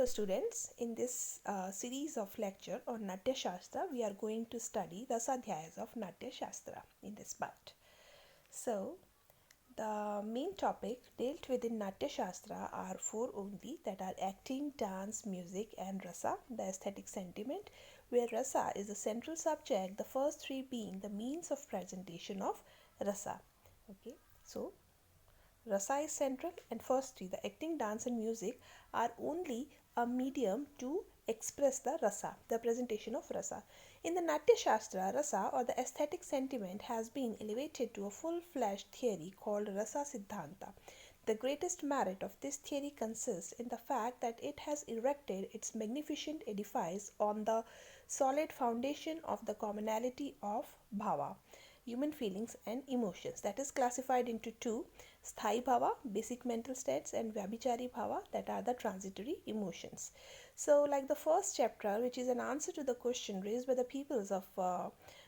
Hello students, in this series of lecture on Natyashastra, we are going to study the Sadhyayas of Natyashastra in this part. So, the main topic dealt with in Natyashastra are four only, that are acting, dance, music and rasa, the aesthetic sentiment, where rasa is the central subject, the first three being the means of presentation of rasa. Okay, so rasa is central, and firstly, the acting, dance, and music are only a medium to express the rasa, the presentation of rasa. In the Natya Shastra, rasa or the aesthetic sentiment has been elevated to a full fledged theory called Rasa Siddhanta. The greatest merit of this theory consists in the fact that it has erected its magnificent edifice on the solid foundation of the commonality of bhava, human feelings and emotions, that is classified into two: sthai bhava, basic mental states, and vyabhichari bhava, that are the transitory emotions. So like the first chapter, which is an answer to the question raised by the peoples of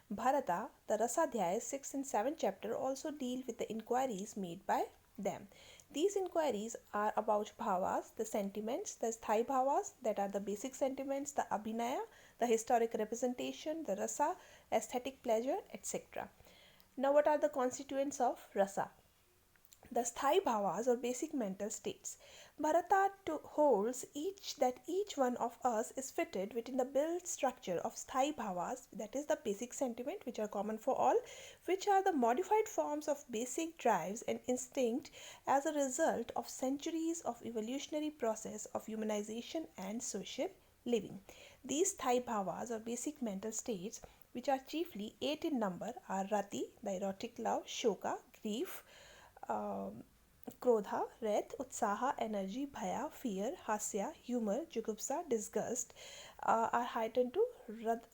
Bharata, the Rasadhyayas 6 and 7 chapter also deal with the inquiries made by them. These inquiries are about bhavas, the sentiments, the sthai bhavas, that are the basic sentiments, the abhinaya, the historic representation, the rasa, aesthetic pleasure, etc. Now, what are the constituents of rasa? The sthai bhavas or basic mental states. Bharata holds that each one of us is fitted within the built structure of sthai bhavas, that is the basic sentiment which are common for all, which are the modified forms of basic drives and instinct as a result of centuries of evolutionary process of humanization and social living. These sthai bhavas or basic mental states, which are chiefly 8 in number, are rati, the erotic love, shoka, grief, um, krodha, wrath, utsaha, energy, bhaya, fear, hasya, humor, jugupsa, disgust, are heightened to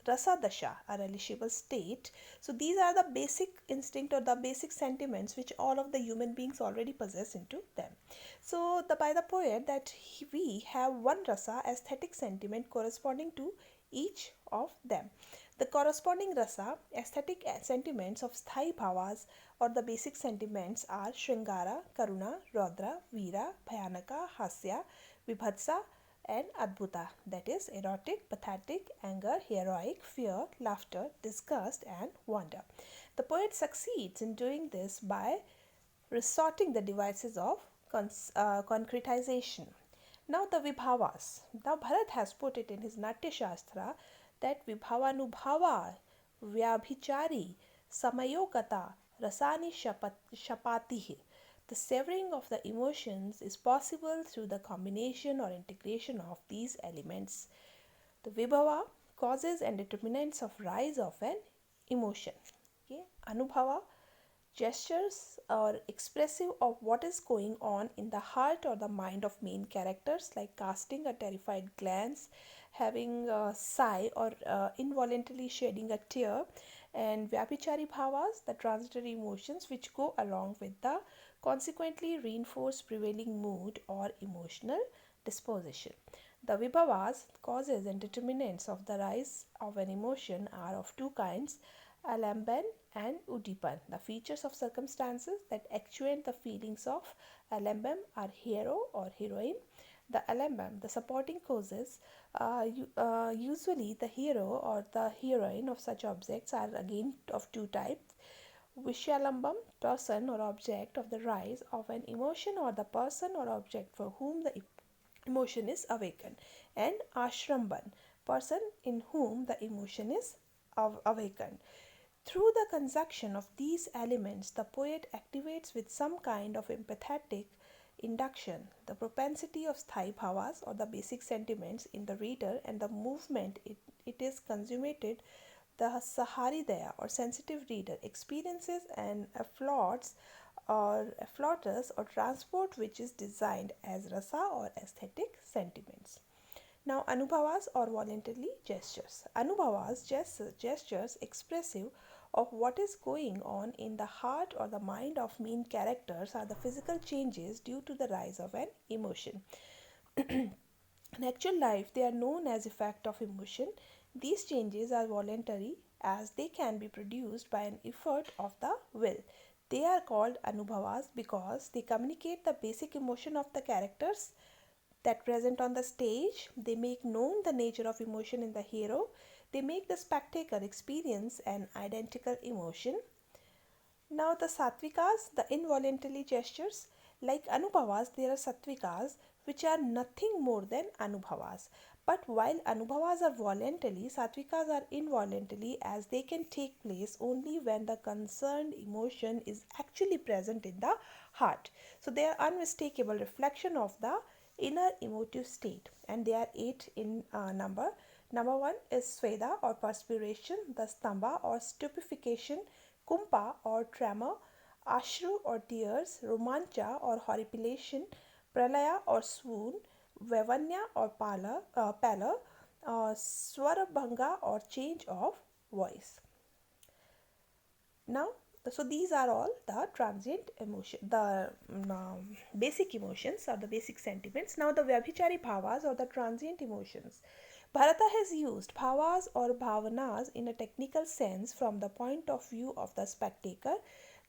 rasa dasha, a relishable state. So these are the basic instinct or the basic sentiments which all of the human beings already possess into them. So by the poet that we have one rasa, aesthetic sentiment corresponding to each of them. The corresponding rasa, aesthetic sentiments of sthai bhavas or the basic sentiments are Shringara, Karuna, Rodra, Veera, Bhayanaka, Hasya, Vibhatsa, and Adbhuta, that is erotic, pathetic, anger, heroic, fear, laughter, disgust, and wonder. The poet succeeds in doing this by resorting the devices of concretization. Now the Vibhavas. Now Bharat has put it in his Natya Shastra that Vibhavanubhava Vyabhichari Samayogata Rasani Shapatihi. The severing of the emotions is possible through the combination or integration of these elements. The Vibhava, causes and determinants of rise of an emotion. Okay? Anubhava, gestures or expressive of what is going on in the heart or the mind of main characters, like casting a terrified glance, having a sigh, or involuntarily shedding a tear. And vyabhichari bhavas, the transitory emotions which go along with the consequently reinforced prevailing mood or emotional disposition. The vibhavas, causes and determinants of the rise of an emotion, are of two kinds: alamban and udipan. The features of circumstances that actuate the feelings of alambam are hero or heroine. The alambam, the supporting causes, usually the hero or the heroine of such objects, are again of two types: Vishalambam, person or object of the rise of an emotion, or the person or object for whom the emotion is awakened; and Ashramban, person in whom the emotion is awakened. Through the conjunction of these elements, the poet activates with some kind of empathetic induction the propensity of sthai bhavas or the basic sentiments in the reader, and the movement it is consummated, the saharidaya or sensitive reader experiences an afflatus or transport which is designed as rasa or aesthetic sentiments. Now, anubhavas or voluntarily gestures. Anubhavas, gestures expressive of what is going on in the heart or the mind of main characters, are the physical changes due to the rise of an emotion. In actual life, they are known as effect of emotion. These changes are voluntary as they can be produced by an effort of the will. They are called anubhavas because they communicate the basic emotion of the characters that present on the stage. They make known the nature of emotion in the hero. They make the spectator experience an identical emotion. Now the sattvikas, the involuntary gestures, like anubhavas, there are sattvikas which are nothing more than anubhavas. But while anubhavas are voluntary, sattvikas are involuntary, as they can take place only when the concerned emotion is actually present in the heart. So they are unmistakable reflection of the inner emotive state, and they are eight in number. Number one is sweda or perspiration, the stamba or stupefaction, kumpa or tremor, ashru or tears, romancha or horripilation, pralaya or swoon, vavanya or pallor, swarabhanga or change of voice. Now, so these are all the transient emotion, the basic emotions or the basic sentiments. Now the vyabhichari bhavas or the transient emotions. Bharata has used bhavas or bhavanas in a technical sense from the point of view of the spectator.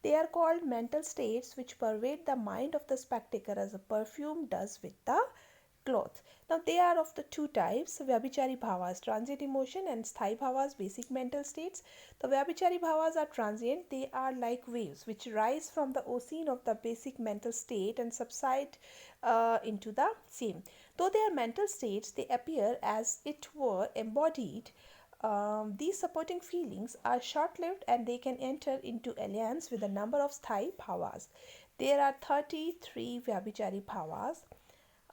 They are called mental states which pervade the mind of the spectator as a perfume does with the cloth. Now they are of the two types, Vyabhichari bhavas, transient emotion, and sthai bhavas, basic mental states. The Vyabhichari bhavas are transient, they are like waves which rise from the ocean of the basic mental state and subside into the same. Though they are mental states, they appear as it were embodied. These supporting feelings are short lived and they can enter into alliance with a number of sthai bhavas. There are 33 Vyabhichari bhavas.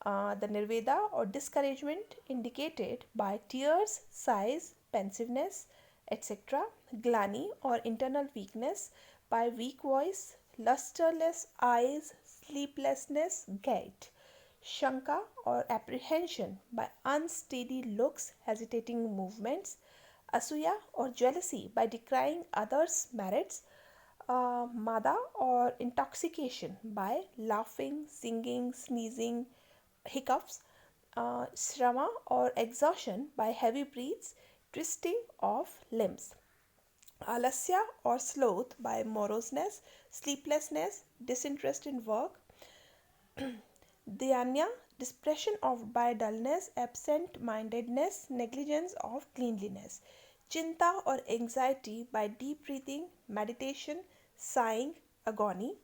The nirveda or discouragement indicated by tears, sighs, pensiveness, etc. Glani or internal weakness by weak voice, lusterless eyes, sleeplessness, gait. Shanka or apprehension by unsteady looks, hesitating movements. Asuya or jealousy by decrying others' merits. Mada or intoxication by laughing, singing, sneezing, hiccups. Shrama or exhaustion by heavy breaths, twisting of limbs. Alasya or sloth by moroseness, sleeplessness, disinterest in work. Dhyanya, depression of by dullness, absent mindedness, negligence of cleanliness. Chinta or anxiety by deep breathing, meditation, sighing, agony.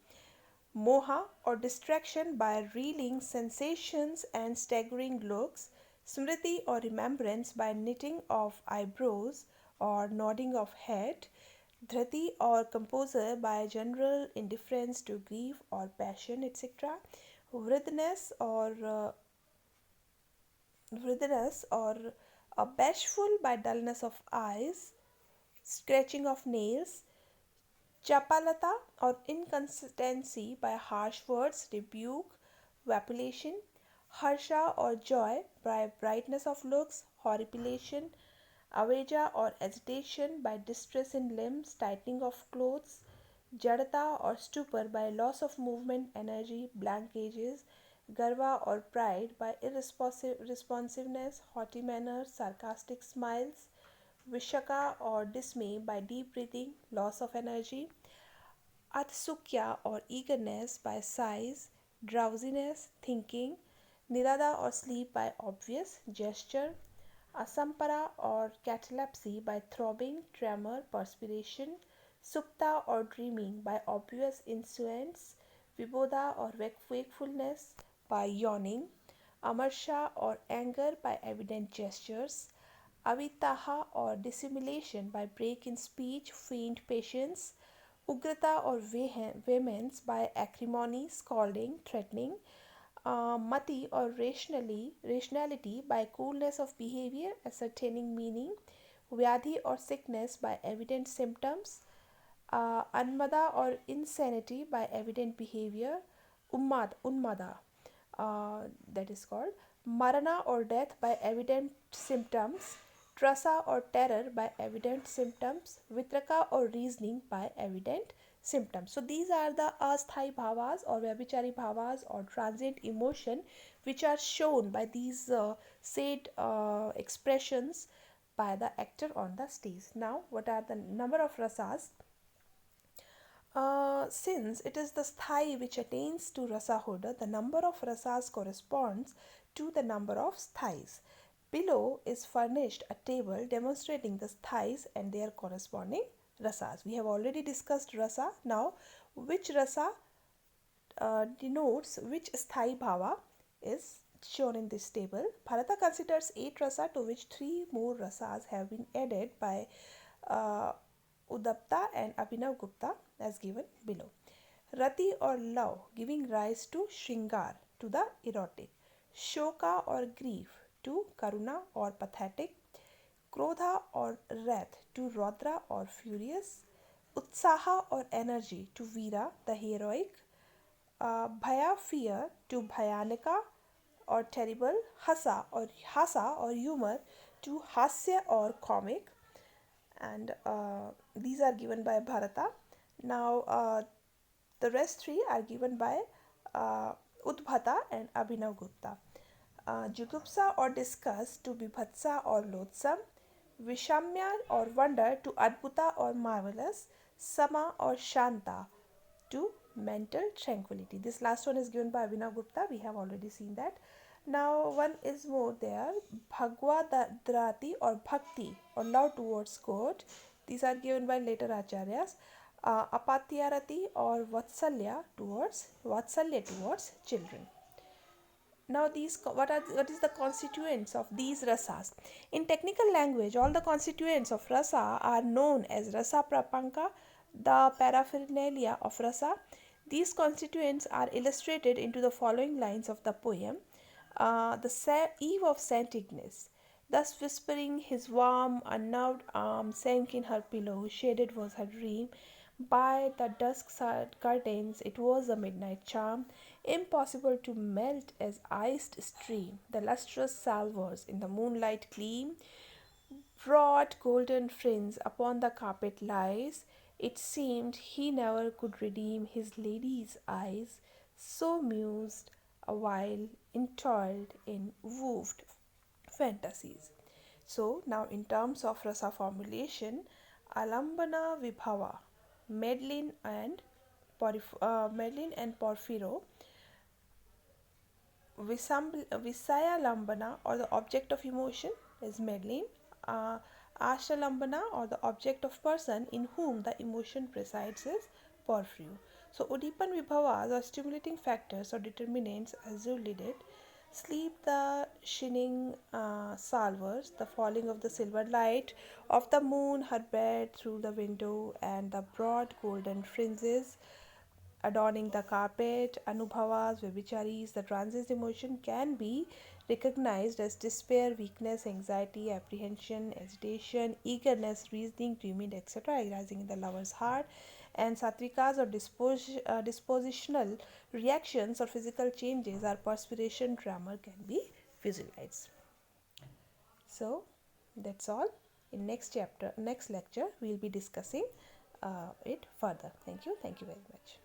Moha or distraction by reeling sensations and staggering looks. Smriti or remembrance by knitting of eyebrows or nodding of head. Dhrati or composure by general indifference to grief or passion, etc. Vridhness or bashful by dullness of eyes, scratching of nails. Chapalata or inconsistency by harsh words, rebuke, vapulation. Harsha or joy by brightness of looks, horripilation. Aveja or agitation by distress in limbs, tightening of clothes. Jadata or stupor by loss of movement, energy, blank gauges. Garva or pride by irresponsiveness, haughty manners, sarcastic smiles. Vishaka or dismay by deep breathing, loss of energy. Atsukya or eagerness by sighs, drowsiness, thinking. Nirada or sleep by obvious gesture. Asampara or catalepsy by throbbing, tremor, perspiration. Supta or dreaming by obvious insouciance. Vibodha or wakefulness by yawning. Amarsha or anger by evident gestures. Avitaha or dissimulation by break in speech, feigned patience. Ugrata or vehemence by acrimony, scolding, threatening. Mati or rationality by coolness of behavior, ascertaining meaning. Vyadhi or sickness by evident symptoms. Anmada or insanity by evident behavior. Unmada, that is called. Marana or death by evident symptoms. Trasa or terror by evident symptoms. Vitraka or reasoning by evident symptoms. So these are the asthai bhavas or vyabhichari bhavas or transient emotion which are shown by these said expressions by the actor on the stage. Now what are the number of rasas? Since it is the sthai which attains to rasahoda, the number of rasas corresponds to the number of sthais. Below is furnished a table demonstrating the sthais and their corresponding rasas. We have already discussed rasa. Now, which rasa denotes which sthai bhava is shown in this table. Bharata considers 8 rasa, to which 3 more rasas have been added by uh, Udapta and Abhinav Gupta as given below. Rati or love, giving rise to Shringar, to the erotic. Shoka or grief, to Karuna or pathetic. Krodha or wrath, to Rodra or furious. Utsaha or energy, to Veera, the heroic. Bhaya, fear, to Bhayanika or terrible. Hasa or humor, to Hasya or comic. And these are given by Bharata. Now the rest 3 are given by uh, Udbhata and Abhinav Gupta. Jugupsa or disgust, to Bibhatsa or loathsome. Vishamya or wonder, to Adbhuta or marvelous. Sama or Shanta, to mental tranquility. This last one is given by Abhinav Gupta. We have already seen that. Now one is more there. Bhagwadrati or bhakti or love towards God. These are given by later acharyas. Apatyarati or vatsalya towards children. Now these what is the constituents of these rasas? In technical language, all the constituents of rasa are known as rasa prapanka, the paraphernalia of rasa. These constituents are illustrated into the following lines of the poem. The eve of Saint Ignace. Thus whispering, his warm, unnerved arm sank in her pillow. Shaded was her dream. By the dusk curtains, it was a midnight charm, impossible to melt as iced stream. The lustrous salvers in the moonlight gleam. Broad golden fringe upon the carpet lies. It seemed he never could redeem his lady's eyes, so mused awhile, entoiled in woofed fantasies. So now in terms of rasa formulation, Alambana Vibhava, Medlin and Porphyro, Visaya Lambana or the object of emotion is Medlin, uh, Asha Lambana or the object of person in whom the emotion presides is Porphyro. So Udipan Vibhavas or stimulating factors or determinants as you lead it. Sleep, the shining salvers, the falling of the silver light of the moon, her bed through the window, and the broad golden fringes adorning the carpet. Anubhavas, Vibicharis, the transient emotion can be recognized as despair, weakness, anxiety, apprehension, agitation, eagerness, reasoning, dreaming, etc., arising in the lover's heart. And Satvikas or dispositional reactions or physical changes or perspiration, tremor can be visualized. So that's all. In next lecture, we will be discussing it further. Thank you very much.